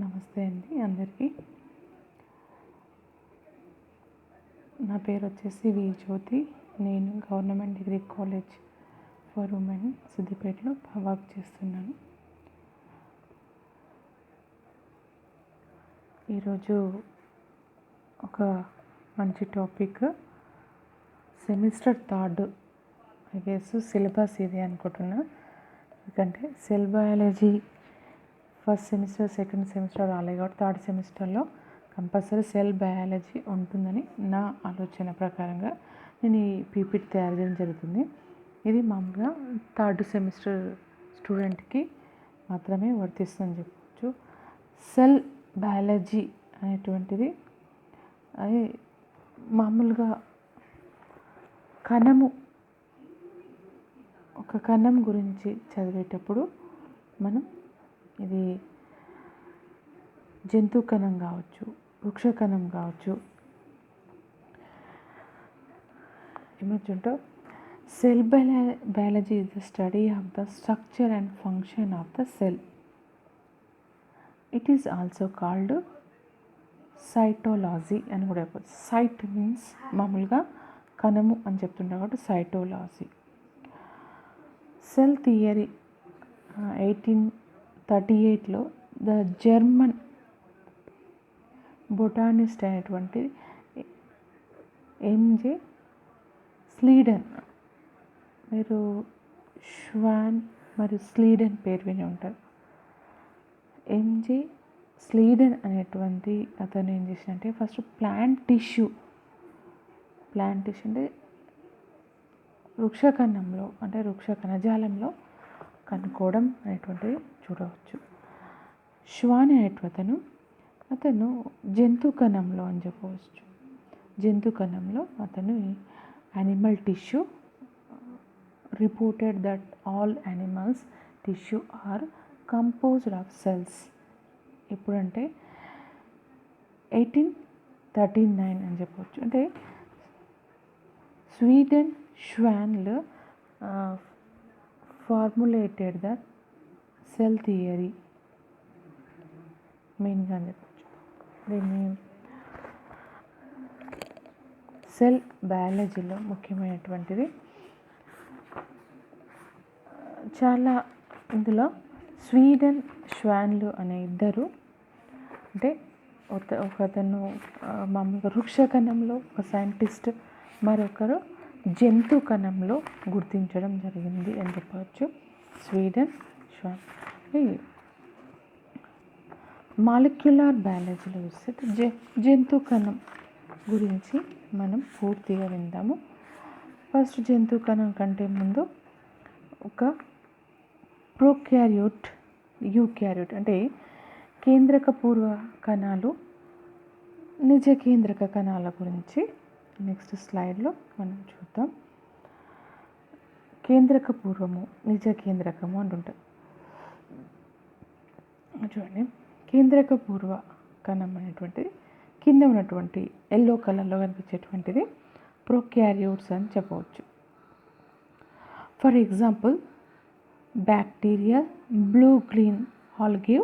నమస్తే అండి అందరికీ. నా పేరు వచ్చేసి వి జ్యోతి. నేను government degree college for women సిద్దిపేటలో వర్క్ చేస్తున్నాను. ఈరోజు ఒక మంచి టాపిక్, సెమిస్టర్ థర్డ్ సిలబస్ ఇది అనుకుంటున్నా. ఎందుకంటే cell biology first semester second semester రాలేదు కాబట్టి థర్డ్ సెమిస్టర్లో కంపల్సరీ సెల్ బయాలజీ ఉంటుందని నా ఆలోచన ప్రకారంగా నేను ఈ పీపీటీ తయారు చేయడం జరుగుతుంది. ఇది మామూలుగా థర్డ్ సెమిస్టర్ స్టూడెంట్కి మాత్రమే వర్తిస్తుందని చెప్పవచ్చు. సెల్ బయాలజీ అనేటువంటిది అది మామూలుగా ఒక కణం గురించి చదివేటప్పుడు మనం ఇది జంతు కణం కావచ్చు, వృక్ష కణం కావచ్చు, ఏమొచ్చుంటో cell biology is the study of the structure and function of the cell. It is also called cytology అని కూడా చెప్పచ్చు. సైట్ మీన్స్ మామూలుగా కణము అని చెప్తుంటారు కాబట్టి సైటోలాజీ. సెల్ థియరీ 1838లో ద జర్మన్ బొటానిస్ట్ అయినటువంటి ఎంజే స్లీడన్, మీరు ష్వాన్ మరియు స్లీడన్ పేరు విని ఉంటారు. ఎంజే స్లీడన్ అనేటువంటి అతను ఏం చేసినంటే ఫస్ట్ ప్లాంట్ టిష్యూ అంటే వృక్ష కణజాలంలో కనుక్కోవడం అనేటువంటిది చూడవచ్చు. ష్వాన్ అనేటువంటి అతను జంతు కణంలో అని చెప్పవచ్చు. జంతు కణంలో అతను animal tissue reported that all animals tissue are composed of cells. ఎప్పుడంటే 1839 అని చెప్పవచ్చు. అంటే స్వీడన్ ష్వాన్లు ఫార్ములేటెడ్ ద సెల్ థియరీ మెయిన్గా అని చెప్పచ్చు. దీన్ని సెల్ బయాలజీలో ముఖ్యమైనటువంటిది చాలా. ఇందులో స్వీడన్ ష్వాన్లు అనే ఇద్దరు, అంటే ఒకతను మామూలుగా వృక్ష కణంలో ఒక సైంటిస్ట్, మరొకరు జంతు కణంలో గుర్తించడం జరిగింది అని చెప్పవచ్చు. స్వీడన్ ష్వాన్. మాలిక్యులర్ బయాలజీలో చూస్తే జంతు కణం గురించి మనం పూర్తిగా విందాము. ఫస్ట్ జంతు కణం కంటే ముందు ఒక ప్రోక్యారియోట్, యూక్యారియోట్ అంటే కేంద్రక పూర్వ కణాలు, నిజ కేంద్రక కణాల గురించి నెక్స్ట్ స్లైడ్లో మనం చూద్దాం. కేంద్రక పూర్వము, నిజ కేంద్రకము అంటుంటారు. చూడండి, కేంద్రక పూర్వ కణం అనేటువంటిది కింద ఉన్నటువంటి ఎల్లో కలర్లో కనిపించేటువంటిది ప్రోక్యారియోట్స్ అని చెప్పవచ్చు. For example bacteria, blue green algae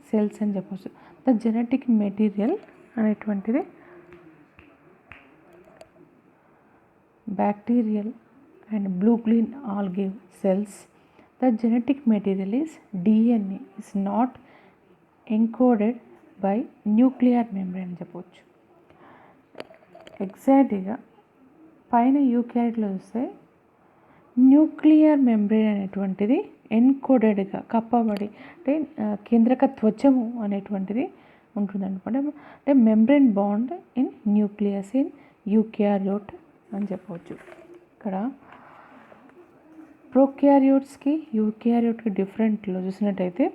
cells అని చెప్పవచ్చు. ద జెనెటిక్ మెటీరియల్ అనేటువంటిది bacterial and blue green algae cells. The genetic material is DNA is not encoded by nuclear membrane అని చెప్పవచ్చు. ఎగ్జాక్ట్గా పైన యూక్యారియోట్లో చూస్తే న్యూక్లియర్ మెంబ్రేన్ అనేటువంటిది ఎన్కోడెడ్గా కప్పబడి, అంటే కేంద్రక త్వచము అనేటువంటిది ఉంటుంది అనమాట. అంటే membrane bound in nucleus in eukaryote అని చెప్పవచ్చు. ఇక్కడ ప్రోక్యారియోట్స్కి యూక్యారియోట్కి డిఫరెంట్లో చూసినట్టయితే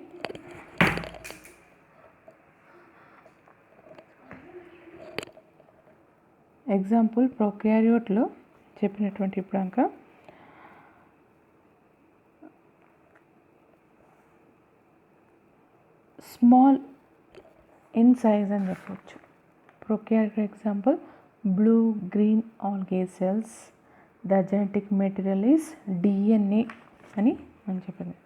ఎగ్జాంపుల్ ప్రోక్యారియోట్లో చెప్పినటువంటి ఇప్పుడాక స్మాల్ ఇన్ సైజ్ అని చెప్పవచ్చు. Prokaryote example blue green algae cells. The genetic material is DNA అని చెప్పింది.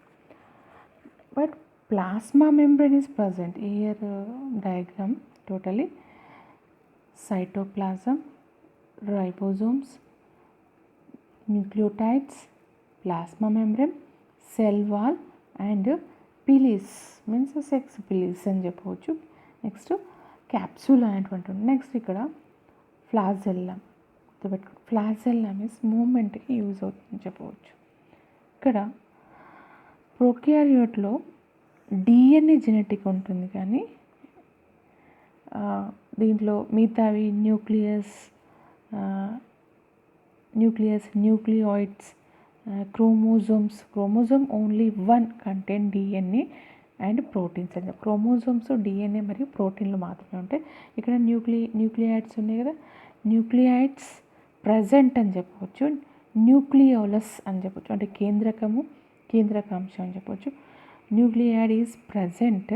But plasma membrane is present here. Diagram totally: cytoplasm, ribosomes, nucleotides, plasma membrane, cell wall and pili means sex pili అని చెప్పవచ్చు. Next capsule అనేటువంటి ఉంది. Next ఇక్కడ ఫ్లాజెల్లం గుర్తుపెట్టుకో. ఫ్లాజెల్లం means మూమెంట్కి use అవుతుందని చెప్పవచ్చు. ఇక్కడ ప్రొకారియోట్లో డిఎన్ఏ జెనెటిక్ ఉంటుంది, కానీ దీంట్లో మిగతావి nucleoids, chromosome only one content DNA and proteins అని చెప్పి. క్రోమోజోమ్స్ డిఎన్ఏ మరియు ప్రోటీన్లు మాత్రమే ఉంటాయి. ఇక్కడ న్యూక్లియాయిడ్స్ ఉన్నాయి కదా, న్యూక్లియాయిడ్స్ ప్రజెంట్ అని చెప్పవచ్చు. న్యూక్లియోలస్ అని చెప్పవచ్చు, అంటే కేంద్రకాంశం అని చెప్పవచ్చు. Nucleoid is present.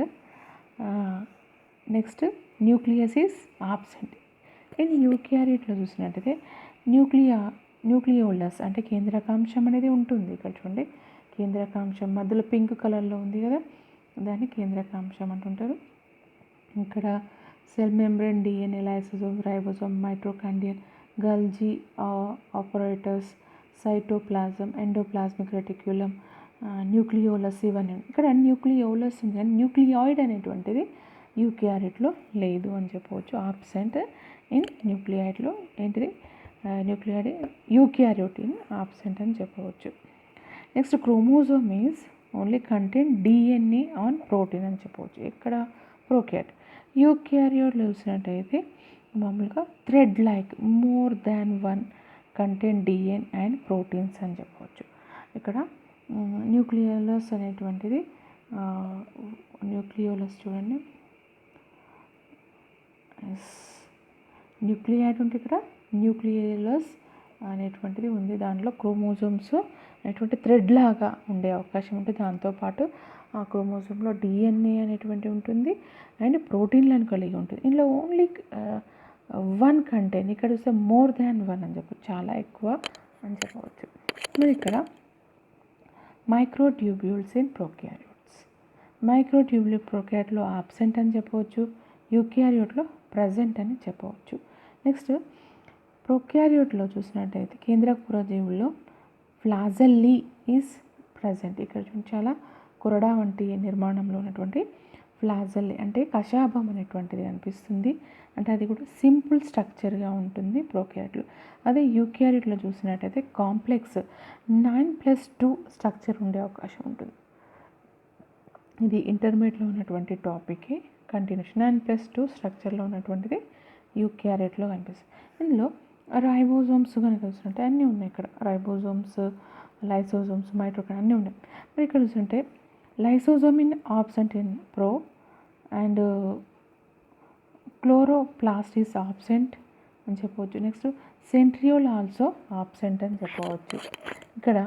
Next nucleus is absent. In యూకారియోట్లో చూసినట్టయితే న్యూక్లియోలస్ అంటే కేంద్రకాంశం అనేది ఉంటుంది. ఇక్కడ చూడండి, కేంద్రకాంశం మధ్యలో పింక్ కలర్లో ఉంది కదా, దాన్ని కేంద్రకాంశం అంటుంటారు. ఇక్కడ cell membrane, DNA, lysosome, ribosome, mitochondria, Golgi apparatus, cytoplasm, endoplasmic reticulum, nucleolus ఇవన్నీ. ఇక్కడ న్యూక్లియోలస్ ఉంది, కానీ న్యూక్లియాయిడ్ అనేటువంటిది యూకారియోట్లో లేదు అని చెప్పవచ్చు. ఆబ్సెంట్ ఇన్ న్యూక్లియాయిడ్లో ఏంటిది న్యూక్లియాయిడ్, యూకారియోట్ ఇన్ ఆబ్సెంట్ అని చెప్పవచ్చు. Next chromosome is only content DNA and protein అని చెప్పవచ్చు. ఇక్కడ ప్రోకారియోట్. యూకారియోట్లో చూసినట్టయితే మామూలుగా thread like more than one content DNA and proteins అని చెప్పవచ్చు. ఇక్కడ న్యూక్లియోలస్ అనేటువంటిది న్యూక్లియోలస్ చూడండి, న్యూక్లియాయిడ్ ఉంటే ఇక్కడ న్యూక్లియోలస్ అనేటువంటిది ఉంది. దాంట్లో క్రోమోజోమ్స్ అనేటువంటి థ్రెడ్ లాగా ఉండే అవకాశం ఉంటుంది. దాంతోపాటు ఆ క్రోమోజోమ్లో డిఎన్ఏ అనేటువంటి ఉంటుంది అండ్ ప్రోటీన్లను కలిగి ఉంటుంది. ఇందులో ఓన్లీ వన్ కంటెంట్, ఇక్కడ చూస్తే మోర్ దాన్ వన్ అని చెప్పవచ్చు, చాలా ఎక్కువ అని చెప్పవచ్చు. మరి ఇక్కడ microtubules in prokaryotes. Microtubule ప్రొకారియోట్లో absent అని చెప్పవచ్చు, యూకారియోట్లో ప్రజెంట్ అని చెప్పవచ్చు. నెక్స్ట్ ప్రొకారియోట్లో చూసినట్టయితే కేంద్రక జీవుల్లో ఫ్లాజెల్లీ ఈజ్ ప్రజెంట్. ఇక్కడ చాలా కొరడా వంటి నిర్మాణంలో ఉన్నటువంటి ఫ్లాజెల్లీ అంటే కషాభం అనేటువంటిది కనిపిస్తుంది, అంటే అది కూడా సింపుల్ స్ట్రక్చర్గా ఉంటుంది ప్రొకారియోట్లో. అదే యూకారియోట్లో చూసినట్టయితే కాంప్లెక్స్ 9+2 స్ట్రక్చర్ ఉండే అవకాశం ఉంటుంది. ఇది ఇంటర్మీడియట్లో ఉన్నటువంటి టాపిక్ కంటిన్యూషన్. 9+2 స్ట్రక్చర్లో ఉన్నటువంటిది యూకారియోట్లో కనిపిస్తుంది. ఇందులో రైబోజోమ్స్ కనుక చూస్తుంటే అన్నీ ఉన్నాయి. ఇక్కడ రైబోజోమ్స్, లైసోజోమ్స్, మైటోకాండ్రియా అన్నీ ఉన్నాయి. మరి ఇక్కడ చూస్తుంటే lysosome in absent in pro and chloroplast is absent అని చెప్పవచ్చు. నెక్స్ట్ సెంట్రియోల్ ఆల్సో ఆబ్సెంట్ అని చెప్పవచ్చు. ఇక్కడ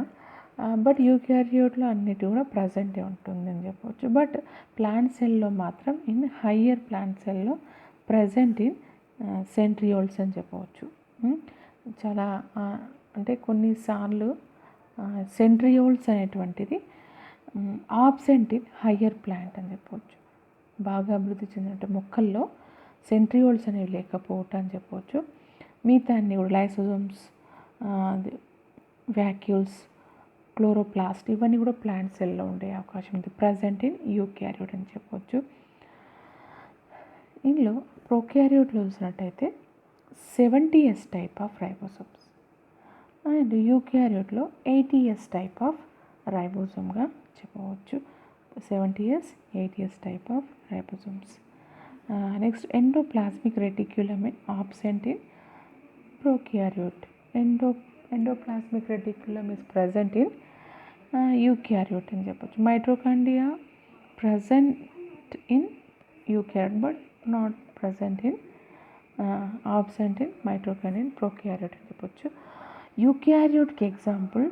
బట్ యూకారియోట్లో అన్నిటి కూడా ప్రజెంటే ఉంటుంది అని చెప్పవచ్చు. బట్ ప్లాంట్ సెల్లో మాత్రం ఇన్ హయ్యర్ ప్లాంట్ సెల్లో ప్రజెంట్ ఇన్ సెంట్రియోల్స్ అని చెప్పవచ్చు. చాలా అంటే కొన్నిసార్లు సెంట్రియోల్స్ అనేటువంటిది ఆబ్సెంట్ ఇన్ హయ్యర్ ప్లాంట్ అని చెప్పవచ్చు. బాగా అభివృద్ధి చెందిన మొక్కల్లో సెంట్రియోల్స్ అనేవి లేకపోవటం అని చెప్పవచ్చు. మిగతా అన్ని కూడా లైసోజోమ్స్, వ్యాక్యూల్స్, క్లోరోప్లాస్ట్ ఇవన్నీ కూడా ప్లాంట్ సెల్లో ఉండే అవకాశం ఉంది. ప్రజెంట్ ఇన్ యూకారియోట్ అని చెప్పవచ్చు. ఇందులో ప్రొకారియోట్లో చూసినట్టయితే 70S type of ribosomes and యూకారియోట్లో 80S టైప్ ఆఫ్ రైబోసోమ్గా చెప్పవచ్చు. 70S, 80S type of ribosomes. Next endoplasmic reticulum absent in prokaryote. Endoplasmic reticulum is present in eukaryote అని చెప్పచ్చు. Mitochondria present in eukaryote but not present in absent in mitochondria in prokaryote అని చెప్పచ్చు. యూకారియోట్కి example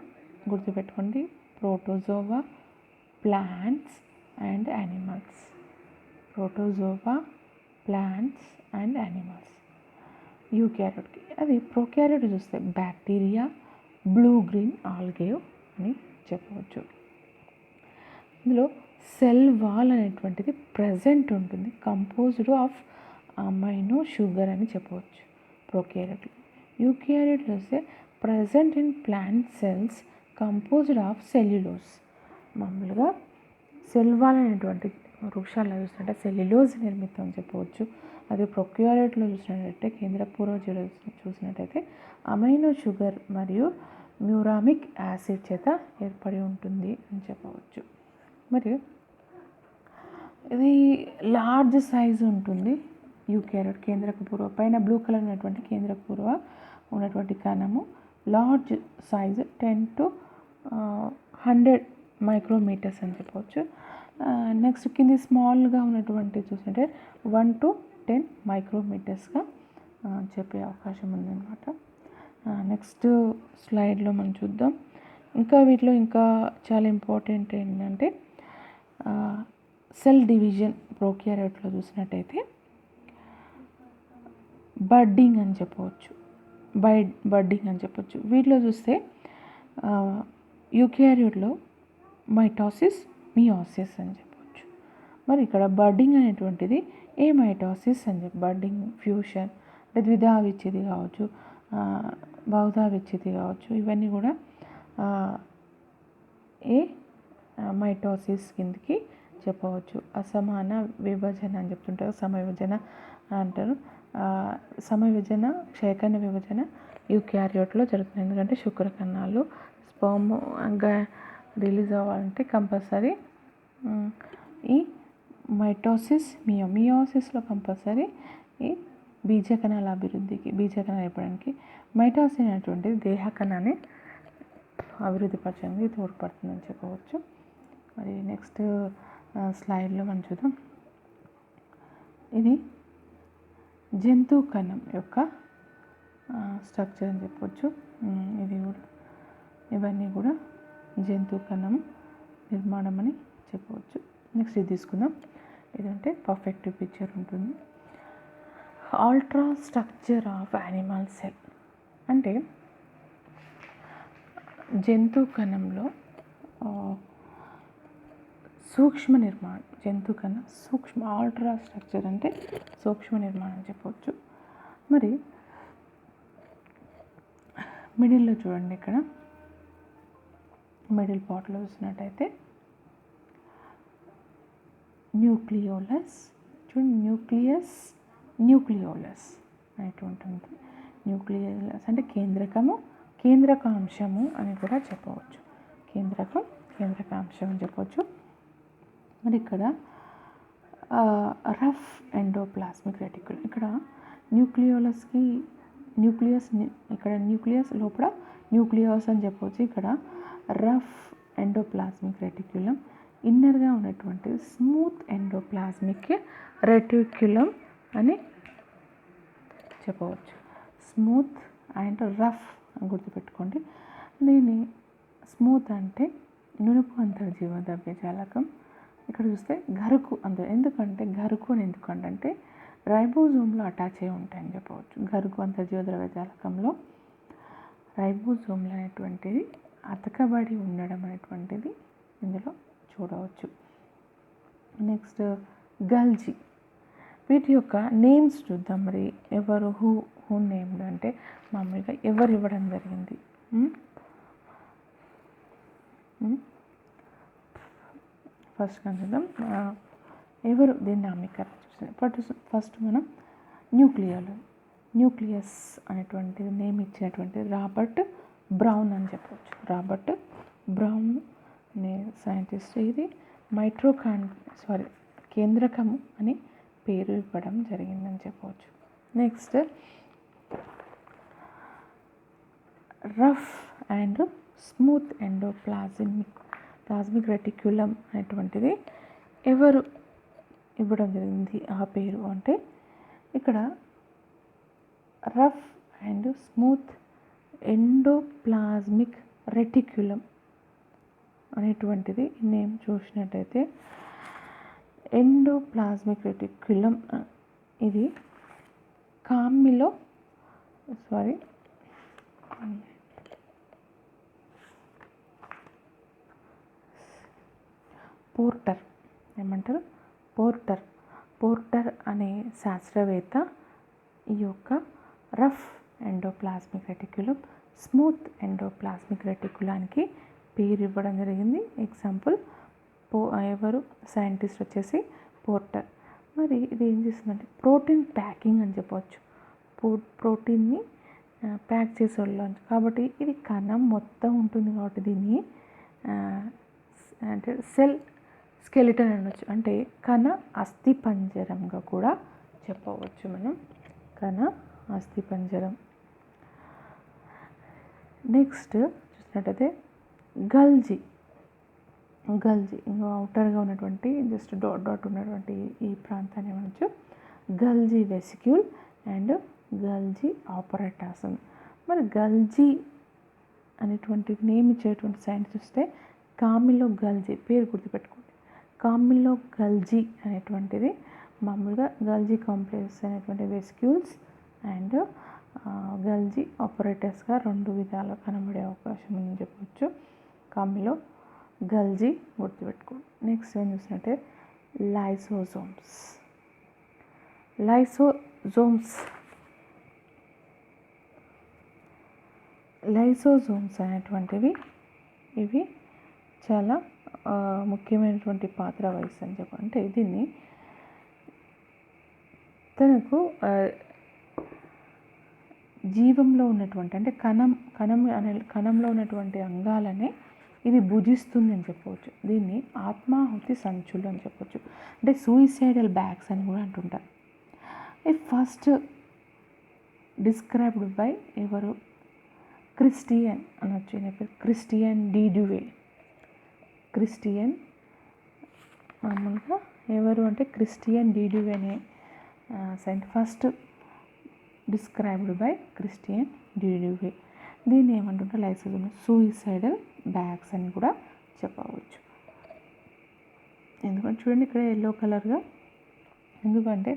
గుర్తుపెట్టుకోండి, protozoa, plants and animals. Protozoa, plants and animals యూకారియోట్కి. అది prokaryote చూస్తే bacteria, blue green algae అని చెప్పవచ్చు. ఇందులో సెల్ వాల్ అనేటువంటిది ప్రజెంట్ ఉంటుంది, కంపోజ్డ్ ఆఫ్ అమైనో షుగర్ అని చెప్పవచ్చు ప్రొకార్యోట్లు. యూకార్యోట్లు వస్తే present in plant cells composed of cellulose. మామూలుగా సెల్ వాల్ అనేటువంటి వృక్షాల్లో చూసినట్టే సెల్యులోజ్ నిర్మితం అని చెప్పవచ్చు. అదే ప్రొకార్యోట్లో చూసినట్టయితే కేంద్ర పూర్వజీవులు చూసినట్టయితే అమైనో షుగర్ మరియు మ్యూరామిక్ యాసిడ్ చేత ఏర్పడి ఉంటుంది అని చెప్పవచ్చు. మరియు ఇది లార్జ్ సైజు ఉంటుంది యూకార్యోట్. కేంద్రక పూర్వ పైన బ్లూ కలర్ ఉన్నటువంటి కేంద్రక పూర్వ ఉన్నటువంటి కణము లార్జ్ సైజు 10 to 100 మైక్రోమీటర్స్ అని చెప్పవచ్చు. నెక్స్ట్ కింది స్మాల్గా ఉన్నటువంటి చూస్తుంటే 1 to 10 మైక్రోమీటర్స్గా చెప్పే అవకాశం ఉందన్నమాట. నెక్స్ట్ స్లైడ్లో మనం చూద్దాం. ఇంకా వీటిలో ఇంకా చాలా ఇంపార్టెంట్ ఏంటంటే సెల్ డివిజన్ ప్రొకార్యోట్లో చూసినట్టయితే బడ్డింగ్ అని చెప్పవచ్చు, బడ్డింగ్ అని చెప్పవచ్చు. వీటిలో చూస్తే యూకార్యోట్లో మైటోసిస్, మియోసిస్ అని చెప్పవచ్చు. మరి ఇక్కడ బడ్డింగ్ అనేటువంటిది ఏ మైటోసిస్ అని చెప్పి బడ్డింగ్ ఫ్యూషన్ అంటే ద్విధా విచ్ఛేది కావచ్చు, బహుధా విచ్ఛేది కావచ్చు, ఇవన్నీ కూడా ఏ మైటోసిస్ కిందకి చెప్పవచ్చు. అసమాన విభజన అని చెప్తుంటారు, సమవిభజన అంటారు. సమవిభజన క్షయకణ విభజన యూకార్యోట్లో జరుగుతుంది. ఎందుకంటే శుక్రకణాలు స్పర్మ్గా రిలీజ్ అవ్వాలంటే కంపల్సరీ ఈ మైటోసిస్, మియోసిస్లో కంపల్సరీ ఈ బీజకణాల అభివృద్ధికి, బీజకణాలు ఏర్పడడానికి మైటోసిస్ అనేటువంటిది దేహ కణాన్ని అభివృద్ధి పరచడానికి తోడ్పడుతుందని చెప్పవచ్చు. మరి నెక్స్ట్ స్లైడ్లో మనం చూద్దాం. ఇది జంతు కణం యొక్క స్ట్రక్చర్ అని చెప్పవచ్చు. ఇది కూడా ఇవన్నీ కూడా జంతు కణం నిర్మాణం అని చెప్పవచ్చు. నెక్స్ట్ ఇది తీసుకుందాం. ఇదంటే పర్ఫెక్ట్ పిక్చర్ ఉంటుంది. Ultra structure of animal cell అంటే జంతు కణంలో సూక్ష్మ నిర్మాణం, జంతు కణం సూక్ష్మ ఆల్ట్రా స్ట్రక్చర్ అంటే సూక్ష్మ నిర్మాణం చెప్పవచ్చు. మరి మిడిల్లో చూడండి, ఇక్కడ మిడిల్ పార్ట్లో చూసినట్టయితే న్యూక్లియోలస్, చూడండి న్యూక్లియోలస్ అనేటు ఉంటుంది. న్యూక్లియోలస్ అంటే కేంద్రకము, కేంద్రకాంశము అని కూడా చెప్పవచ్చు. కేంద్రకాంశం అని చెప్పవచ్చు. మరి ఇక్కడ రఫ్ ఎండోప్లాస్మిక్ రెటిక్యులం, ఇక్కడ న్యూక్లియోలస్కి ఇక్కడ న్యూక్లియస్ లోపల న్యూక్లియోస్ అని చెప్పవచ్చు. ఇక్కడ రఫ్ ఎండోప్లాస్మిక్ రెటిక్యులం, ఇన్నర్గా ఉన్నటువంటి స్మూత్ ఎండోప్లాస్మిక్ రెటిక్యులం అని చెప్పవచ్చు. స్మూత్ అండ్ రఫ్ గుర్తుపెట్టుకోండి. దీన్ని స్మూత్ అంటే నునుపు అంతర్జీవ ద్రవ్యజాలకం. ఇక్కడ చూస్తే గరుకు ఎందుకంటే గరుకు అని ఎందుకంటే రైబోజోమ్లో అటాచ్ అయి ఉంటాయని చెప్పవచ్చు. గరుకు అంతర్జీవ ద్రవ్యజాలకంలో రైబోజోమ్లు అనేటువంటిది అతకబడి ఉండడం అనేటువంటిది ఇందులో చూడవచ్చు. నెక్స్ట్ గల్జీ, వీటి యొక్క నేమ్స్ చూద్దాం. మరి ఎవరు హూ నేమ్డ్ అంటే మామూలుగా ఎవరు ఇవ్వడం జరిగింది. ఫస్ట్ చూద్దాం ఎవరు దీన్ని నామకరణం చేస్తారు. ఫస్ట్ మనం న్యూక్లియస్ అనేటువంటిది నేమ్ ఇచ్చినటువంటి రాబర్ట్ బ్రౌన్ అని చెప్పవచ్చు. రాబర్ట్ బ్రౌన్ అనే సైంటిస్ట్ ఇది కేంద్రకము అని పేరు ఇవ్వడం జరిగిందని చెప్పవచ్చు. Next rough and smooth plasmic reticulum అనేటువంటిది ఎవరు ఇవ్వడం జరిగింది ఆ పేరు అంటే ఇక్కడ rough and smooth endoplasmic reticulum అనేటువంటిది నేమ్ చూసినట్టయితే ఎండోప్లాస్మిక్ రెటిక్యులం ఇది పోర్టర్ ఏమంటారు పోర్టర్ అనే శాస్త్రవేత్త ఈ యొక్క rough endoplasmic reticulum, smooth endoplasmic రెటిక్యులానికి పేరు ఇవ్వడం జరిగింది. ఎగ్జాంపుల్ ఎవరు సైంటిస్ట్ వచ్చేసి పోర్టర్. మరి ఇది ఏం చేస్తుందంటే ప్రోటీన్ ప్యాకింగ్ అని చెప్పవచ్చు. ప్రోటీన్ని ప్యాక్ చేసేవాళ్ళు కాబట్టి ఇది కణం మొత్తం ఉంటుంది కాబట్టి దీన్ని అంటే సెల్ స్కెలిటన్ అనొచ్చు. అంటే కణ అస్థిపంజరంగా కూడా చెప్పవచ్చు మనం, కణ అస్థిపంజరం. నెక్స్ట్ చూసినట్టయితే గల్జీ ఇంకా అవుటర్గా ఉన్నటువంటి జస్ట్ డాట్ ఉన్నటువంటి ఈ ప్రాంతాన్ని ఏమనొచ్చు గల్జీ వెసిక్యూల్ అండ్ గల్జీ ఆపరేటర్స్. మరి గల్జీ అనేటువంటి నేమ్ ఇచ్చేటువంటి సైన్స్ చూస్తే కామిలో గల్జీ, పేరు గుర్తుపెట్టుకోండి. కామిలో గల్జీ అనేటువంటిది మామూలుగా గల్జీ కాంప్లెక్స్ అనేటువంటి వెసిక్యూల్స్ అండ్ గల్జీ ఆపరేటర్స్గా రెండు విధాలు కనబడే అవకాశం ఉందని చెప్పవచ్చు. కామిలో గల్జీ గుర్తుపెట్టుకోండి. నెక్స్ట్ ఏం చూసినట్టే లైసోజోమ్స్ అనేటువంటివి ఇవి చాలా ముఖ్యమైనటువంటి పాత్ర వహిస్తాయని చెప్పాలి. అంటే దీన్ని తనకు జీవంలో ఉన్నటువంటి అంటే కణంలో ఉన్నటువంటి అంగాలనే ఇది భుజిస్తుంది అని చెప్పవచ్చు. దీన్ని ఆత్మాహుతి సంచులు అని చెప్పవచ్చు. అంటే సూయిసైడల్ బ్యాగ్స్ అని కూడా అంటుంటారు. ఇది ఫస్ట్ డిస్క్రైబ్డ్ బై ఎవరు క్రిస్టియన్ అనొచ్చు. క్రిస్టియన్ డిడ్యూవే. క్రిస్టియన్ మామూలుగా ఎవరు అంటే క్రిస్టియన్ డిడ్యూవే అనే ఫస్ట్ డిస్క్రైబ్డ్ బై క్రిస్టియన్ డిడ్యూవే. దీన్ని ఏమంటుంటే లైసోజోమ్ సూయిసైడల్ బ్యాగ్స్ అని కూడా చెప్పవచ్చు. ఎందుకంటే చూడండి ఇక్కడ ఎల్లో కలర్గా, ఎందుకంటే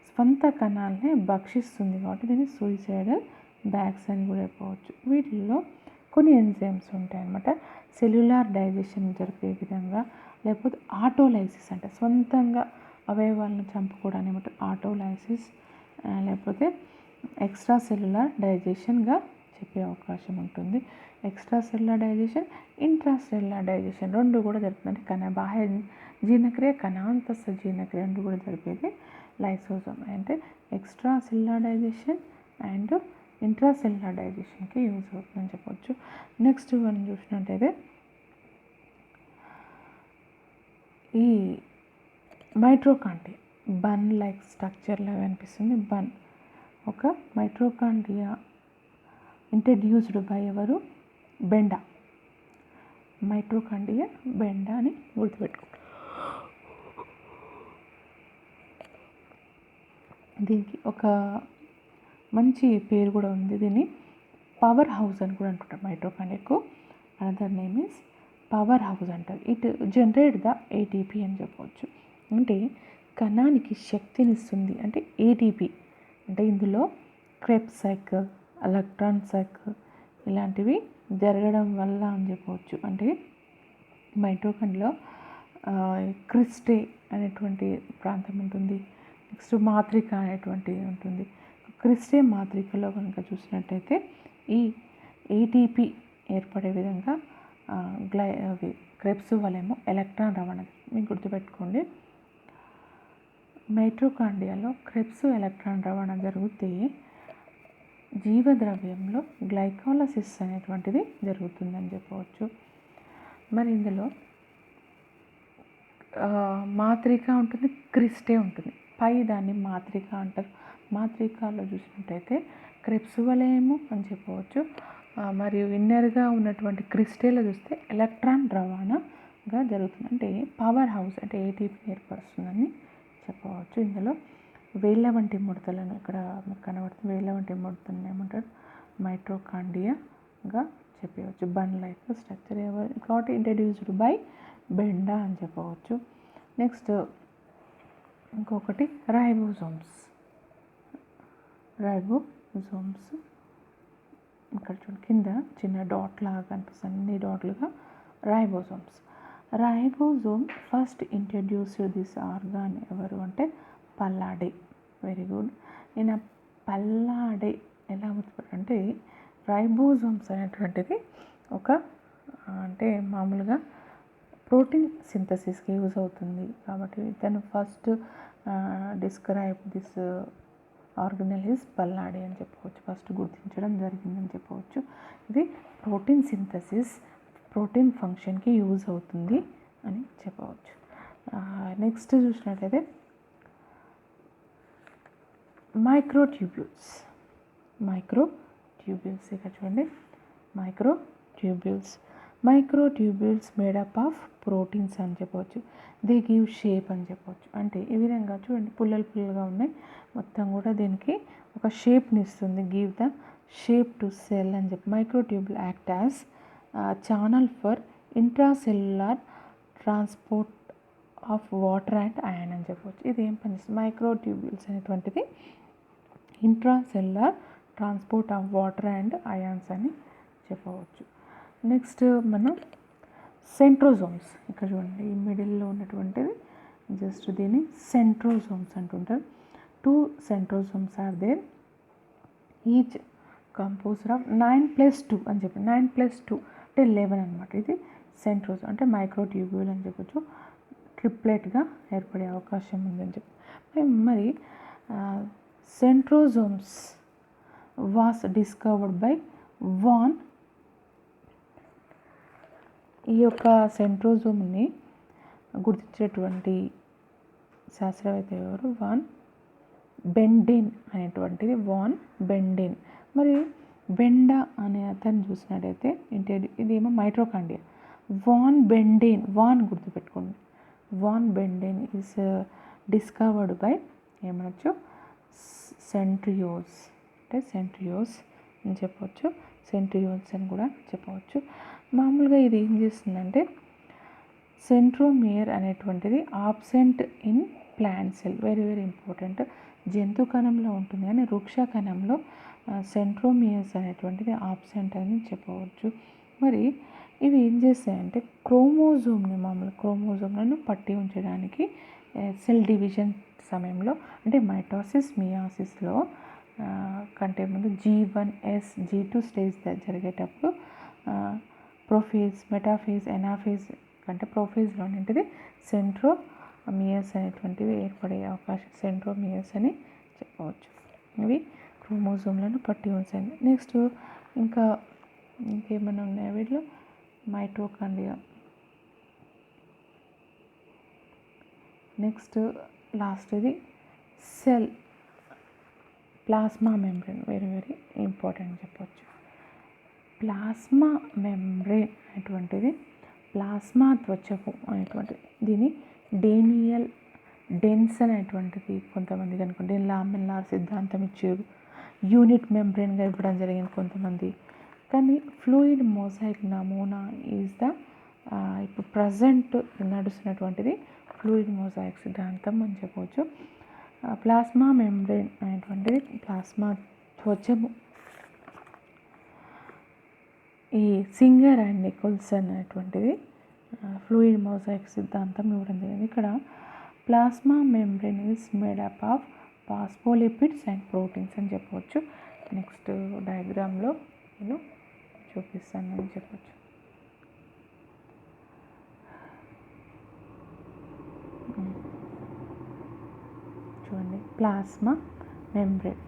స్వంత కణాలనే భక్షిస్తుంది కాబట్టి దీన్ని సూయిసైడల్ బ్యాగ్స్ అని కూడా చెప్పవచ్చు. వీటిల్లో కొన్ని ఎంజైమ్స్ ఉంటాయి అన్నమాట. సెల్యులార్ డైజెషన్ జరిపే విధంగా, లేకపోతే ఆటోలైసిస్ అంటే సొంతంగా అవయవాలను చంపుకోవడానికి ఏమంటారు ఆటోలైసిస్, లేకపోతే ఎక్స్ట్రా సెల్యులార్ డైజెషన్గా చెప్పే అవకాశం ఉంటుంది. Extra cellular digestion, intra cellular digestion రెండు కూడా జరుగుతుంది. అంటే బాహ్య జీర్ణక్రియ, కణాంతస్థ జీర్ణక్రియ రెండు కూడా జరిపేది లైసోజోమ్. అంటే extra cellular digestion and intra cellular డైజెషన్కి యూజ్ అవుతుందని చెప్పవచ్చు. నెక్స్ట్ మనం చూసినట్టయితే ఈ మైట్రోకాండ్రియా బన్ లైక్ స్ట్రక్చర్ లాగా అనిపిస్తుంది. ఒక మైట్రోకాండ్రియా ఇంట్రడ్యూస్డ్ బై ఎవరు బెండా. మైట్రోకాండ్రియా బెండా అని గుర్తుపెట్టుకో. దీనికి ఒక మంచి పేరు కూడా ఉంది. దీన్ని పవర్ హౌస్ అని కూడా అంటుంటారు. మైట్రోకాండ్రియాకు another name is power house అంటారు. ఇట్ జనరేట్ ద ఏటీపీ అని చెప్పవచ్చు. అంటే కణానికి శక్తినిస్తుంది అంటే ఏటీపీ. అంటే ఇందులో క్రెబ్స్ సైకిల్, ఎలక్ట్రాన్ సైకిల్ ఇలాంటివి జరగడం వల్ల అని చెప్పవచ్చు. అంటే మైట్రోకాండ్రియాలో క్రిస్టే అనేటువంటి ప్రాంతం ఉంటుంది. నెక్స్ట్ మాత్రిక అనేటువంటిది ఉంటుంది. క్రిస్టే మాత్రికలో కనుక చూసినట్టయితే ఈ ఏటీపీ ఏర్పడే విధంగా క్రెబ్స్ వలేమో ఎలక్ట్రాన్ రవాణా. మీకు గుర్తుపెట్టుకోండి, మైట్రోకాండ్రియాలో క్రెబ్స్ ఎలక్ట్రాన్ రవాణా జరిగితే జీవద్రవ్యంలో గ్లైకాలసిస్ అనేటువంటిది జరుగుతుందని చెప్పవచ్చు. మరి ఇందులో మాత్రిక ఉంటుంది, క్రిస్టే ఉంటుంది. పై దాన్ని మాత్రిక అంటారు. మాత్రికలో చూసినట్టయితే క్రెబ్స్ వలయము అని చెప్పవచ్చు. మరియు ఇన్నర్గా ఉన్నటువంటి క్రిస్టేలో చూస్తే ఎలక్ట్రాన్ రవాణాగా జరుగుతుంది. అంటే పవర్ హౌస్ అంటే ఏటీపీ ఏర్పరుస్తుందని చెప్పవచ్చు. ఇందులో వేళ్ళ వంటి ముడతలను ఇక్కడ మీకు కనబడుతుంది. వేళ్ళ వంటి ముడతలను ఏమంటారు మైట్రోకాండ్రియాగా చెప్పవచ్చు. Bun like structure got introduced by Benda అని చెప్పవచ్చు. నెక్స్ట్ ఇంకొకటి రైబోజోమ్స్. ఇక్కడ చూడండి కింద చిన్న డాట్ లాగా కనిపిస్తుంది, అన్ని డాట్లుగా ribosomes. Ribosome first introduced this organ ఎవరు అంటే పల్లాడే. Very good. ఈయన పల్లాడే ఎలా గుర్తుపట్టారంటే రైబోజోమ్స్ అనేటువంటిది ఒక అంటే మామూలుగా ప్రోటీన్ సింథసిస్కి యూజ్ అవుతుంది కాబట్టి ఇతను first describe this organelle is Palade అని చెప్పవచ్చు. ఫస్ట్ గుర్తించడం జరిగిందని చెప్పవచ్చు. ఇది ప్రోటీన్ సింథసిస్ ప్రోటీన్ ఫంక్షన్కి యూజ్ అవుతుంది అని చెప్పవచ్చు. నెక్స్ట్ చూసినట్లయితే మైక్రోట్యూబ్యూల్స్. ఇక్కడ చూడండి మైక్రోట్యూబ్యూల్స్ మేడప్ ఆఫ్ ప్రోటీన్స్ అని చెప్పవచ్చు. దే గివ్ షేప్ అని చెప్పవచ్చు. అంటే ఈ విధంగా చూడండి పుల్లలుగా ఉన్నాయి మొత్తం కూడా దీనికి ఒక షేప్ని ఇస్తుంది. Give the shape to cell అని చెప్పి. Microtubule act as channel for intracellular transport of water and iron అని చెప్పవచ్చు. ఇది ఏం పనిచేస్తుంది? మైక్రోట్యూబ్యూల్స్ అనేటువంటిది intracellular transport of water and ions అని చెప్పవచ్చు. నెక్స్ట్ మనం సెంట్రోజోమ్స్. ఇక్కడ చూడండి ఈ మిడిల్లో ఉన్నటువంటిది జస్ట్ దీన్ని సెంట్రోజోమ్స్ అంటుంటారు. 2 centrosomes are there each composed of 9+2 అని చెప్పి 9+2 అంటే 11 అనమాట. ఇది సెంట్రోజోమ్ అంటే మైక్రోట్యూబ్యూల్ అని చెప్పచ్చు. ట్రిప్లెట్గా ఏర్పడే అవకాశం ఉందని చెప్పి. మరి centrosomes was discovered by Van. ఈ యొక్క సెంట్రోజోమ్ని గుర్తించేటువంటి శాస్త్రవేత్త ఎవరు? వాన్ బెండెన్ అనేటువంటిది. Van Beneden. మరి బెండా అనే అతను చూసినట్టయితే ఇదేమో మైటోకాండ్రియా. వాన్ గుర్తుపెట్టుకోండి. Van Beneden is discovered by ఏమనొచ్చు సెంట్రియోల్స్ అంటే సెంట్రియోల్స్ అని చెప్పవచ్చు. సెంట్రియోల్స్ అని కూడా చెప్పవచ్చు. మామూలుగా ఇది ఏం చేస్తుందంటే సెంట్రోమియర్ అనేటువంటిది absent in plant cell. Very important. జంతు కణంలో ఉంటుంది కానీ వృక్ష కణంలో సెంట్రోమియర్స్ అనేటువంటిది ఆబ్సెంట్ అని చెప్పవచ్చు. మరి ఇవి ఏం చేస్తాయంటే క్రోమోజోమ్లను పట్టి ఉంచడానికి సెల్ డివిజన్ సమయంలో అంటే మైటోసిస్ మియాసిస్లో కంటే ముందు G1S G2 స్టేజ్ జరిగేటప్పుడు ప్రోఫేజ్ మెటాఫేజ్ ఎనాఫేజ్ కంటే ప్రోఫేజ్లో ఏంటిది సెంట్రోమియర్స్ అనేటువంటివి ఏర్పడే అవకాశం సెంట్రోమియర్స్ అని చెప్పవచ్చు. ఇవి క్రోమోజోమ్లను పట్టి ఉంచండి. నెక్స్ట్ ఇంకేమైనా ఉన్నాయా వీటిలో? మైటోకాండ్రియా. నెక్స్ట్ లాస్ట్ ఇది cell plasma membrane. Very important చెప్పవచ్చు. ప్లాస్మా మెంబ్రేన్ అనేటువంటిది ప్లాస్మా త్వచపు అనేటువంటిది. దీని డేనియల్ డెన్స్ అనేటువంటిది కొంతమంది కనుకోండి లామినార్ సిద్ధాంతం ఇచ్చారు. యూనిట్ మెంబ్రేన్గా ఇవ్వడం జరిగింది కొంతమంది. కానీ ఫ్లూయిడ్ మొజాయిక్ నమూనా ఈజ్ ద ఇప్పుడు ప్రజెంట్ నడుస్తున్నటువంటిది ఫ్లూయిడ్ మొజాయిక్ సిద్ధాంతం అని చెప్పవచ్చు. ప్లాస్మా మెంబ్రేన్ అనేటువంటిది ప్లాస్మా త్వచము. ఈ సింగర్ అండ్ నికోల్సన్ అనేటువంటిది ఫ్లూయిడ్ మొజాయిక్ సిద్ధాంతం ఇవ్వడం జరిగింది. ఇక్కడ plasma membrane is made up of phospholipids and proteins అని చెప్పవచ్చు. నెక్స్ట్ డయాగ్రామ్లో నేను చూపిస్తాను అని చెప్పవచ్చు. చూడండి ప్లాస్మా మెంబ్రేన్.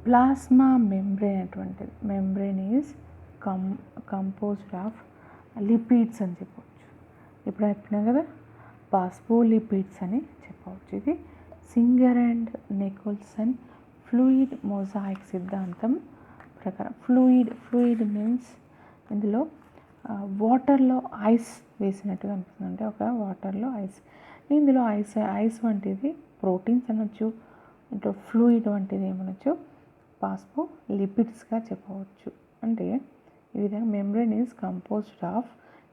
ప్లాస్మా మెంబ్రేన్ అటువంటిది membrane is composed of lipids అని చెప్పవచ్చు. ఇప్పుడు చెప్పినా కదా ఫాస్ఫోలిపిడ్స్ అని చెప్పవచ్చు. ఇది singer and Nicholson fluid mosaic సిద్ధాంతం ప్రకారం. ఫ్లూయిడ్ మీన్స్ ఇందులో వాటర్లో ఐస్ వేసినట్టుగా అనిపిస్తుంది. అంటే ఒక వాటర్లో ఐస్. ఇందులో ఐస్ వంటిది ప్రోటీన్స్ అనొచ్చు. ఇంట్లో ఫ్లూయిడ్ వంటిది ఏమనొచ్చు ఫాస్ఫోలిపిడ్స్గా చెప్పవచ్చు. అంటే ఈ విధంగా membrane is composed of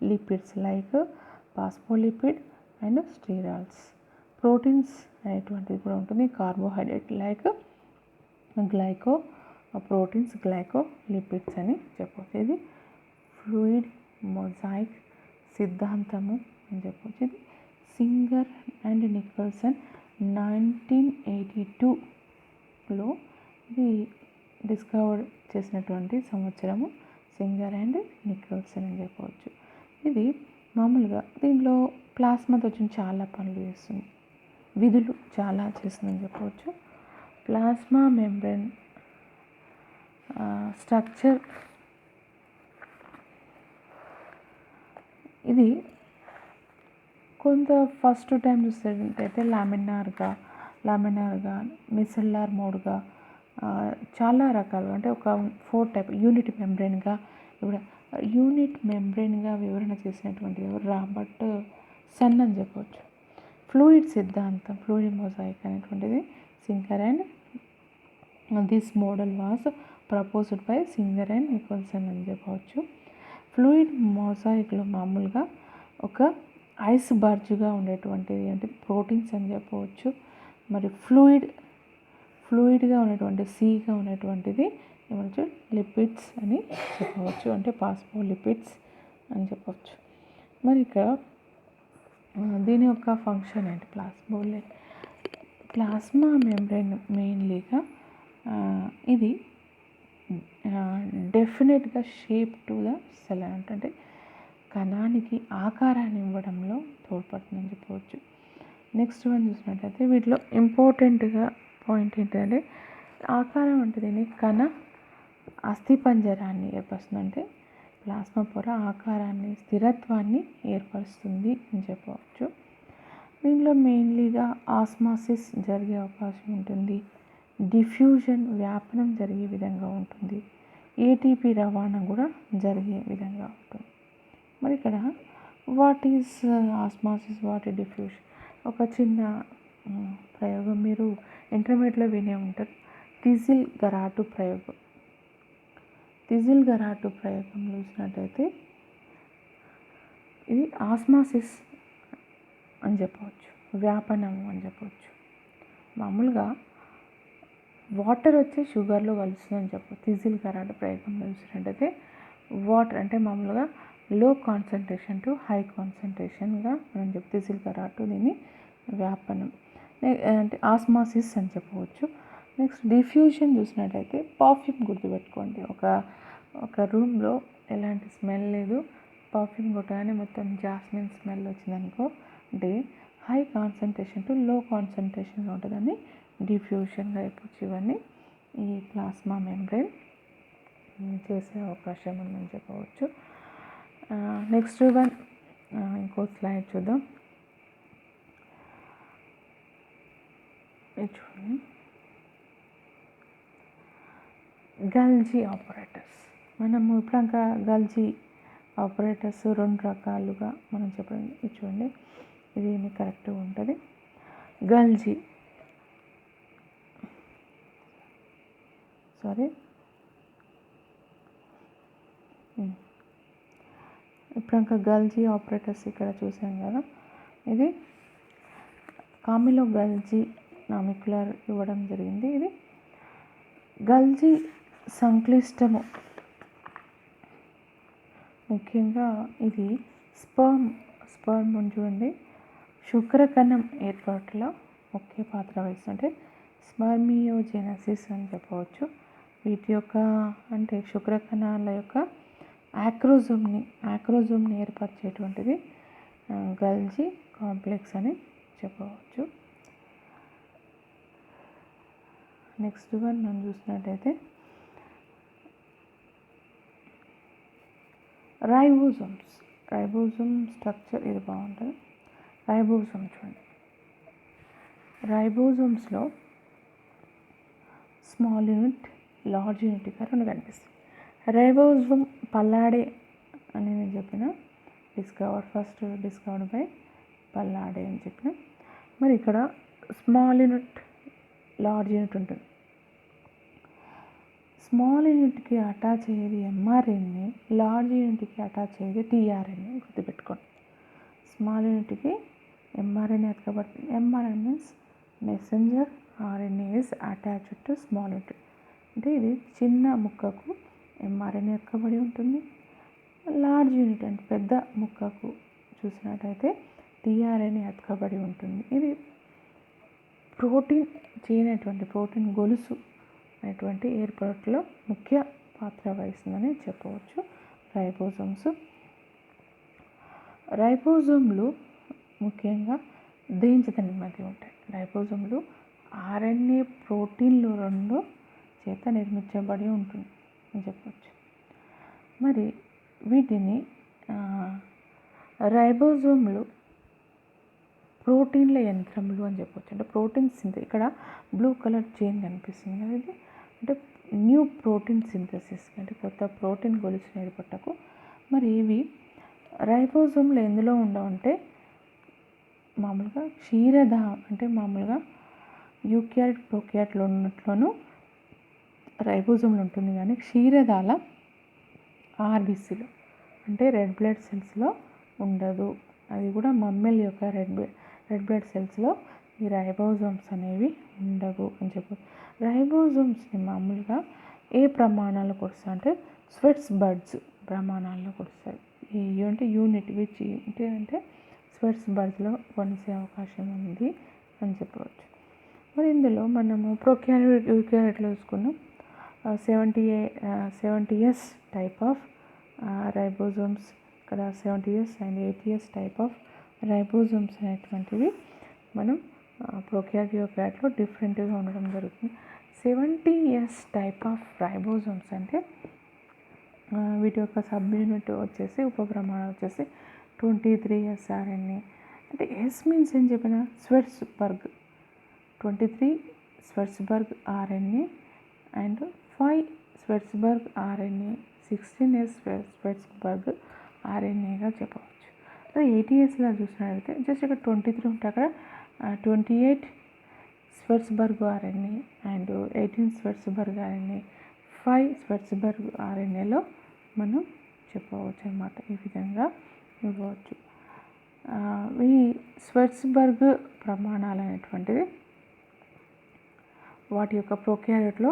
lipids like phospholipid and sterols. Proteins అనేటువంటిది కూడా ఉంటుంది. కార్బోహైడ్రేట్ లైక్ ప్రోటీన్స్ గ్లైకోలిపిడ్స్ అని చెప్పవచ్చు. ఇది ఫ్లూయిడ్ మొజాయిక్ సిద్ధాంతము అని చెప్పవచ్చు. ఇది సింగర్ అండ్ నికోల్సన్ 1982లో ఇది డిస్కవర్ చేసినటువంటి సంవత్సరము సింగర్ అండ్ నికోల్సన్ అని చెప్పవచ్చు. ఇది మామూలుగా దీంట్లో ప్లాస్మాతో వచ్చిన చాలా పనులు చేస్తుంది, విధులు చాలా చేస్తుందని చెప్పవచ్చు. ప్లాస్మా మెంబ్రేన్ స్ట్రక్చర్ ఇది కొంత ఫస్ట్ టైం చూసేటైతే లామినార్గా మిసెల్లార్ మోడ్గా చాలా రకాలుగా అంటే ఒక 4 టైప్ యూనిట్ మెంబ్రెయిన్గా వివరణ చేసినటువంటి రాబర్ట్ సన్ అని చెప్పవచ్చు. ఫ్లూయిడ్ సిద్ధాంతం ఫ్లూయిడ్ మొజాయిక్ అనేటువంటిది singer and this model was proposed by singer and Nicholson అని చెప్పవచ్చు. ఫ్లూయిడ్ మొజాయిక్లో మామూలుగా ఒక ఐస్ బర్జ్గా ఉండేటువంటిది అంటే ప్రోటీన్స్ అని చెప్పవచ్చు. మరి ఫ్లూయిడ్గా ఉన్నటువంటి సీగా ఉన్నటువంటిది ఏమంటే లిపిడ్స్ అని చెప్పవచ్చు, అంటే పాస్ఫోలిపిడ్స్ అని చెప్పవచ్చు. మరి ఇక్కడ దీని యొక్క ఫంక్షన్ ఏంటి? ప్లాస్మా మెంబ్రేన్ మెయిన్లీగా ఇది డెఫినెట్గా షేప్ టు ద సెల్ అంటే కణానికి ఆకారాన్ని ఇవ్వడంలో తోడ్పడుతుందని చెప్పవచ్చు. నెక్స్ట్ వన్ చూసినట్లయితే వీటిలో ఇంపార్టెంట్గా పాయింట్ ఏంటంటే ఆకారం అంటే దీన్ని కణ అస్థిపంజరాన్ని ఏర్పరుస్తుందంటే ప్లాస్మా పొర ఆకారాన్ని స్థిరత్వాన్ని ఏర్పరుస్తుంది అని చెప్పవచ్చు. దీనిలో మెయిన్లీగా ఆస్మాసిస్ జరిగే అవకాశం ఉంటుంది, డిఫ్యూజన్ వ్యాపనం జరిగే విధంగా ఉంటుంది, ఏటీపీ రవాణా కూడా జరిగే విధంగా ఉంటుంది. మరి ఇక్కడ వాట్ ఈజ్ ఆస్మాసిస్, వాట్ ఈ డిఫ్యూజన్? ఒక చిన్న ప్రయోగం మీరు ఇంటర్మీడియట్లో వినే ఉంటారు, థిజిల్ గరాటు ప్రయోగం. థిజిల్ గరాటు ప్రయోగం చూసినట్టయితే ఇది ఆస్మాసిస్ అని చెప్పవచ్చు, వ్యాపనము అని చెప్పవచ్చు. మామూలుగా వాటర్ వచ్చి షుగర్లో కలుస్తుందని చెప్పవచ్చు. థిజిల్ గరాటు ప్రయోగంలో చూసినట్టయితే వాటర్ అంటే మామూలుగా లో కాన్సన్ట్రేషన్ టు హై కాన్సన్ట్రేషన్గా మనం థిజిల్ గరాటు దీన్ని వ్యాపనం అంటే ఆస్మాసిస్ అని చెప్పవచ్చు. నెక్స్ట్ డిఫ్యూజన్ చూసినట్టయితే పర్ఫ్యూమ్ గుర్తుపెట్టుకోండి. ఒక రూమ్లో ఎలాంటి స్మెల్ లేదు, పర్ఫ్యూమ్ కొట్టగానే మొత్తం జాస్మిన్ స్మెల్ వచ్చిందనుకో అంటే హై కాన్సన్ట్రేషన్ టు లో కాన్సన్ట్రేషన్గా ఉంటుందని డిఫ్యూజన్గా చెప్పవచ్చు. ఇవన్నీ ఈ ప్లాస్మా మెంబ్రేన్ చేసే అవకాశం ఉందని చెప్పవచ్చు. నెక్స్ట్ వన్ ఇంకో స్లైడ్ చూద్దాం. చూడండి, గల్జీ ఆపరేటర్స్. మనము ఇప్పుడు గల్జీ ఆపరేటర్స్ 2 రకాలుగా మనం చెప్పండి. ఇది చూడండి, ఇది మీకు కరెక్ట్గా ఉంటుంది. గల్జీ ఇప్పుడు గల్జీ ఆపరేటర్స్ ఇక్కడ చూసాం కదా, ఇది కామిలో గల్జీ నామిక్యులర్ ఇవ్వడం జరిగింది. ఇది గల్జీ సంక్లిష్టము ముఖ్యంగా ఇది స్పర్మ్ చూడండి శుక్రకణం ఏర్పాటులో ముఖ్య పాత్ర వహిస్తుంటే స్పర్మియోజెనసిస్ అని చెప్పవచ్చు. వీటి యొక్క అంటే శుక్రకణాల యొక్క యాక్రోజోమ్ని ఏర్పరిచేటువంటిది గల్జీ కాంప్లెక్స్ అని చెప్పవచ్చు. నెక్స్ట్ వన్ మనం చూసినట్టయితే రైబోజోమ్ స్ట్రక్చర్ ఇది బాగుంటుంది. రైబోజోమ్ చూడండి, రైబోజోమ్స్లో స్మాల్ యూనిట్ లార్జ్ యూనిట్గా 2 కనిపిస్తుంది. రైబోజోమ్ పల్లాడే అని నేను చెప్పిన ఫస్ట్ డిస్కవర్డ్ బై పల్లాడే అని చెప్పిన. మరి ఇక్కడ స్మాల్ యూనిట్ లార్జ్ యూనిట్ ఉంటుంది. స్మాల్ యూనిట్కి అటాచ్ అయ్యేది ఎంఆర్ఎన్ఏ, లార్జ్ యూనిట్కి అటాచ్ అయ్యేది టీఆర్ఎన్ఏ. గుర్తుపెట్టుకోండి, స్మాల్ యూనిట్కి ఎంఆర్ఎన్ఏ అతకబడుతుంది. MRNA means messenger, RNA is attached to small unit. అంటే ఇది చిన్న ముక్కకు ఎంఆర్ఎన్ఏ ఎక్కబడి ఉంటుంది. లార్జ్ యూనిట్ అంటే పెద్ద ముక్కకు చూసినట్టయితే టీఆర్ఎన్ఏ అతకబడి ఉంటుంది. ఇది ప్రోటీన్ చేయనటువంటి ప్రోటీన్ గొలుసు అనేటువంటి ఏర్పాటులో ముఖ్య పాత్ర వహిస్తుందని చెప్పవచ్చు రైబోజోమ్స్. రైబోజోమ్లు ముఖ్యంగా దేనిచేత మధ్య ఉంటాయి. రైబోజోమ్లు ఆర్ఎన్ఏ ప్రోటీన్లు రెండు చేత నిర్మించబడి ఉంటుంది అని చెప్పవచ్చు. మరి వీటిని రైబోజోమ్లు ప్రోటీన్ల యంత్రములు అని చెప్పవచ్చు. అంటే ప్రోటీన్ ఇక్కడ బ్లూ కలర్ చైన్ కనిపిస్తుంది కదా, ఇది అంటే న్యూ ప్రోటీన్ సింథసిస్ అంటే కొత్త ప్రోటీన్ గొలుసు ఏర్పడటకు. మరి ఇవి రైబోజోమ్లు ఎందులో ఉండవంటే మామూలుగా క్షీరదాహం అంటే మామూలుగా యూకారియోట్ ప్రొకారియోట్లో ఉన్నట్లోనూ రైబోజోమ్లు ఉంటుంది, కానీ క్షీరదాల ఆర్బీసీలో అంటే రెడ్ బ్లడ్ సెల్స్లో ఉండదు. అది కూడా మమ్మల్ యొక్క రెడ్ బ్లడ్ సెల్స్లో ఈ రైబోజోమ్స్ అనేవి ఉండవు అని చెప్పు. రైబోజోమ్స్ని మామూలుగా ఏ ప్రమాణాలు కొడుస్తాయి అంటే స్వెట్స్ బర్డ్స్ ప్రమాణాల్లో కొడుస్తాయి. ఈ అంటే యూనిట్ విచ్ అంటే స్వెట్స్ బర్డ్స్లో కొనిసే అవకాశం ఉంది అని చెప్పవచ్చు. మరి ఇందులో మనము ప్రొకారియోట్ యూకారియోట్లో చూసుకున్నాం 70S టైప్ ఆఫ్ రైబోజోమ్స్, ఇక్కడ 70S and 80S type of ribosomes అనేటువంటివి మనం ప్రొకారియోట్ యూకారియోట్లో డిఫరెంట్గా ఉండడం జరుగుతుంది. 70S టైప్ ఆఫ్ రైబోజోమ్స్ అంటే వీటి యొక్క సబ్ యూనిట్ వచ్చేసి ఉపప్రమాణం వచ్చేసి 23S RNA. అంటే S మీన్స్ ఏం చెప్పిన స్వెట్స్బర్గ్ 23 స్వెట్స్బర్గ్ RNA అండ్ 5 స్వెట్స్బర్గ్ RNA 16S స్వెట్స్బర్గ్ RNAగా చెప్పవచ్చు. అదే 80Sలో చూసినట్లయితే జస్ట్ ఇక్కడ 23 ఉంటే అక్కడ 28 స్వెట్స్బర్గ్ RNA అండ్ 18 స్వెట్స్బర్గ్ RNA 5 స్వెట్స్బర్గ్ RNAలో మనం చెప్పవచ్చు అన్నమాట. ఈ విధంగా ఇవ్వచ్చు. ఈ స్వెట్స్బర్గ్ ప్రమాణాలు అనేటువంటిది వాటి యొక్క ప్రొకారియోట్లో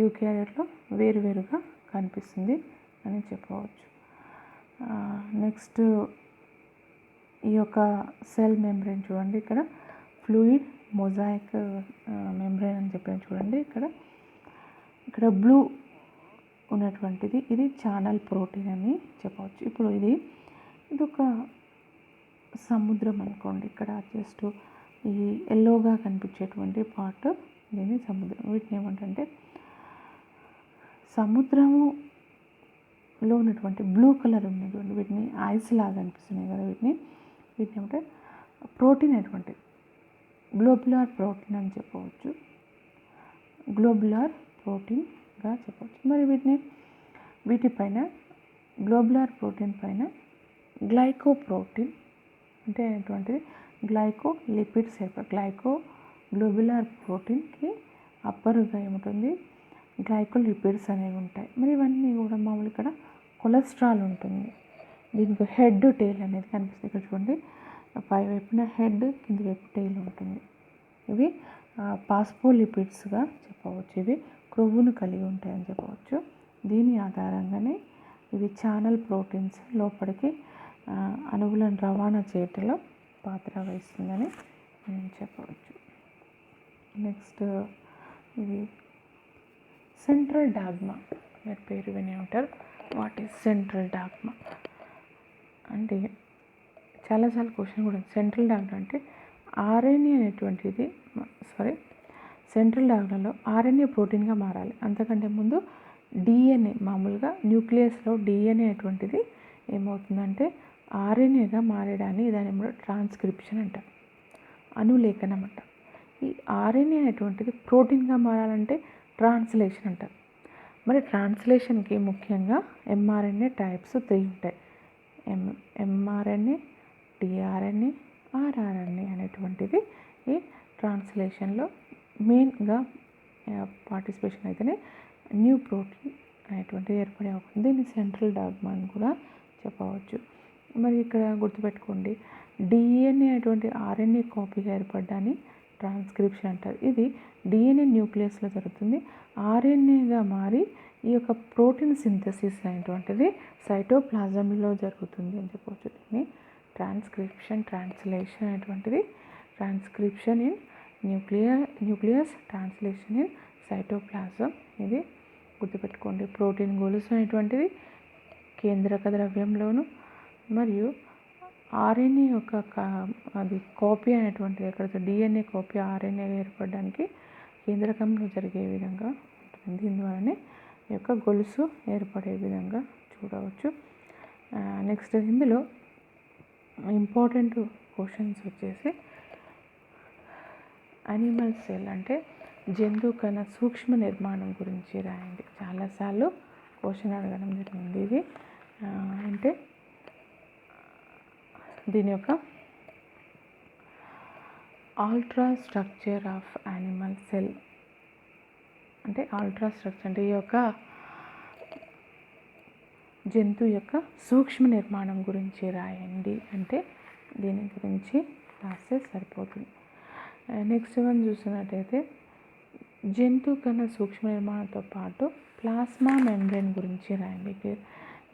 యూకారియోట్లో వేరువేరుగా కనిపిస్తుంది అని చెప్పవచ్చు. నెక్స్ట్ ఈ యొక్క సెల్ మెంబ్రేన్ చూడండి, ఇక్కడ ఫ్లూయిడ్ మొజాయిక్ మెంబ్రేన్ అని చెప్పాను చూడండి. ఇక్కడ బ్లూ ఉన్నటువంటిది ఇది ఛానల్ ప్రోటీన్ అని చెప్పవచ్చు. ఇప్పుడు ఇది ఒక సముద్రం అనుకోండి, ఇక్కడ జస్ట్ ఈ ఎల్లోగా కనిపించేటువంటి పార్ట్ దీన్ని సముద్రం. వీటిని ఏమంటే సముద్రములో ఉన్నటువంటి బ్లూ కలర్ ఉన్నటువంటి వీటిని ఐస్ లాగా అనిపిస్తున్నాయి కదా, వీటిని ఏమంటే ప్రోటీన్ అటువంటి గ్లోబులార్ ప్రోటీన్ అని చెప్పవచ్చు. గ్లోబులార్ ప్రోటీన్గా చెప్పవచ్చు. మరి వీటిపైన గ్లోబులార్ ప్రోటీన్ పైన గ్లైకోప్రోటీన్ అంటే అటువంటిది గ్లైకోలిపిడ్స్ గ్లోబులార్ ప్రోటీన్కి అప్పరుగా ఏముంటుంది గ్లైకోలిపిడ్స్ అనేవి ఉంటాయి. మరి ఇవన్నీ కూడా మామూలు ఇక్కడ కొలెస్ట్రాల్ ఉంటుంది. దీనికి హెడ్ టెయిల్ అనేది కనిపిస్తుంది. ఇక్కడ చూడండి, పై వైపున హెడ్ కింది వైపు టెయిల్ ఉంటుంది. ఇవి పాస్పోలిపిడ్స్గా చెప్పవచ్చు. ఇవి క్రొవ్వును కలిగి ఉంటాయని చెప్పవచ్చు. దీని ఆధారంగానే ఇవి ఛానల్ ప్రోటీన్స్ లోపలికి అణువులను రవాణా చేయటంలో పాత్ర వహిస్తుందని చెప్పవచ్చు. నెక్స్ట్ ఇది సెంట్రల్ డాగ్మా మీరు పేరు వినే ఉంటారు. వాట్ ఈజ్ సెంట్రల్ డాగ్మా అంటే చాలాసార్లు క్వశ్చన్ కూడా సెంట్రల్ డాగ్మా అంటే ఆర్ఎన్ఏ అనేటువంటిది సెంట్రల్ డాగ్మాలో ఆర్ఎన్ఏ ప్రోటీన్గా మారాలి. అంతకంటే ముందు డిఎన్ఏ మామూలుగా న్యూక్లియస్లో డిఎన్ఏ అటువంటిది ఏమవుతుందంటే ఆర్ఎన్ఏగా మారడాన్ని దాని ట్రాన్స్క్రిప్షన్ అంటారు, అనులేఖనం అంటారు. ఈ ఆర్ఎన్ఏ అనేటువంటిది ప్రోటీన్గా మారాలంటే ట్రాన్స్లేషన్ అంటారు. మరి ట్రాన్స్లేషన్కి ముఖ్యంగా ఎంఆర్ఎన్ఏ టైప్స్ 3 ఉంటాయి. ఎంఆర్ఎన్ఏ, టిఆర్ఎన్ఏ, ఆర్ఆర్ఎన్ఏ అనేటువంటిది ఈ ట్రాన్స్లేషన్లో మెయిన్గా పార్టిసిపేషన్ అయితేనే న్యూ ప్రోటీన్ అనేటువంటిది ఏర్పడే అవుతుంది. దీన్ని సెంట్రల్ డాగ్మా అని కూడా చెప్పవచ్చు. మరి ఇక్కడ గుర్తుపెట్టుకోండి, డిఎన్ఏ అటువంటి ఆర్ఎన్ఏ కాపీగా ఏర్పడ్డాన్ని ట్రాన్స్క్రిప్షన్ అంటారు. ఇది డిఎన్ఏ న్యూక్లియస్లో జరుగుతుంది. ఆర్ఎన్ఏగా మారి ఈ యొక్క ప్రోటీన్ సింథసిస్ అనేటువంటిది సైటోప్లాజంలో జరుగుతుంది అని చెప్పవచ్చు. దీన్ని ట్రాన్స్క్రిప్షన్, ట్రాన్స్లేషన్ అనేటువంటిది transcription in nucleus, translation in cytoplasm. ఇది గుర్తుపెట్టుకోండి. ప్రోటీన్ గొలుసు అనేటువంటిది కేంద్రక ద్రవ్యంలోను మరియు ఆర్ఎన్ఏ యొక్క అది కాపీ అనేటువంటిది ఎక్కడైతే డిఎన్ఏ కాపీ ఆర్ఎన్ఏ ఏర్పడడానికి కేంద్రకంలో జరిగే విధంగా ఉంటుంది. దీని ద్వారానే ఈ యొక్క గొలుసు ఏర్పడే విధంగా చూడవచ్చు. నెక్స్ట్ ఇందులో ఇంపార్టెంట్ క్వశ్చన్స్ వచ్చేసి అనిమల్ సెల్ అంటే జంతు కణ సూక్ష్మ నిర్మాణం గురించి రాయండి. చాలాసార్లు క్వశ్చన్ అడగడం జరిగింది. ఇది అంటే దీని యొక్క ultra structure of animal cell అంటే ఆల్ట్రా స్ట్రక్చర్ అంటే ఈ యొక్క జంతువు యొక్క సూక్ష్మ నిర్మాణం గురించి రాయండి అంటే దీని గురించి రాస్తే సరిపోతుంది. నెక్స్ట్ వన్ చూసినట్టయితే జంతు కణ సూక్ష్మ నిర్మాణంతో పాటు ప్లాస్మా మెంబ్రేన్ గురించి రాయండి.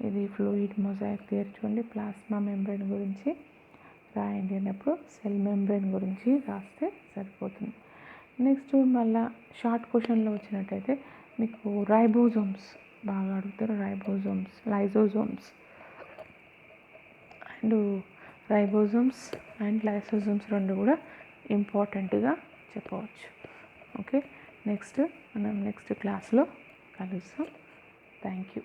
ఇది ఫ్లూయిడ్ మొజాయిక్ థియరీ చూడండి. ప్లాస్మా మెంబ్రేన్ గురించి రాయండి అన్నప్పుడు సెల్ మెంబ్రేన్ గురించి రాస్తే సరిపోతుంది. నెక్స్ట్ మళ్ళీ షార్ట్ క్వశ్చన్లో వచ్చినట్టయితే మీకు రైబోజోమ్స్ బాగా అడుగుతారు. లైజోజోమ్స్ అండ్ లైసోజోమ్స్ రెండు కూడా ఇంపార్టెంట్గా చెప్పవచ్చు. ఓకే, మనం నెక్స్ట్ క్లాస్లో కలుస్తాం. Thank you.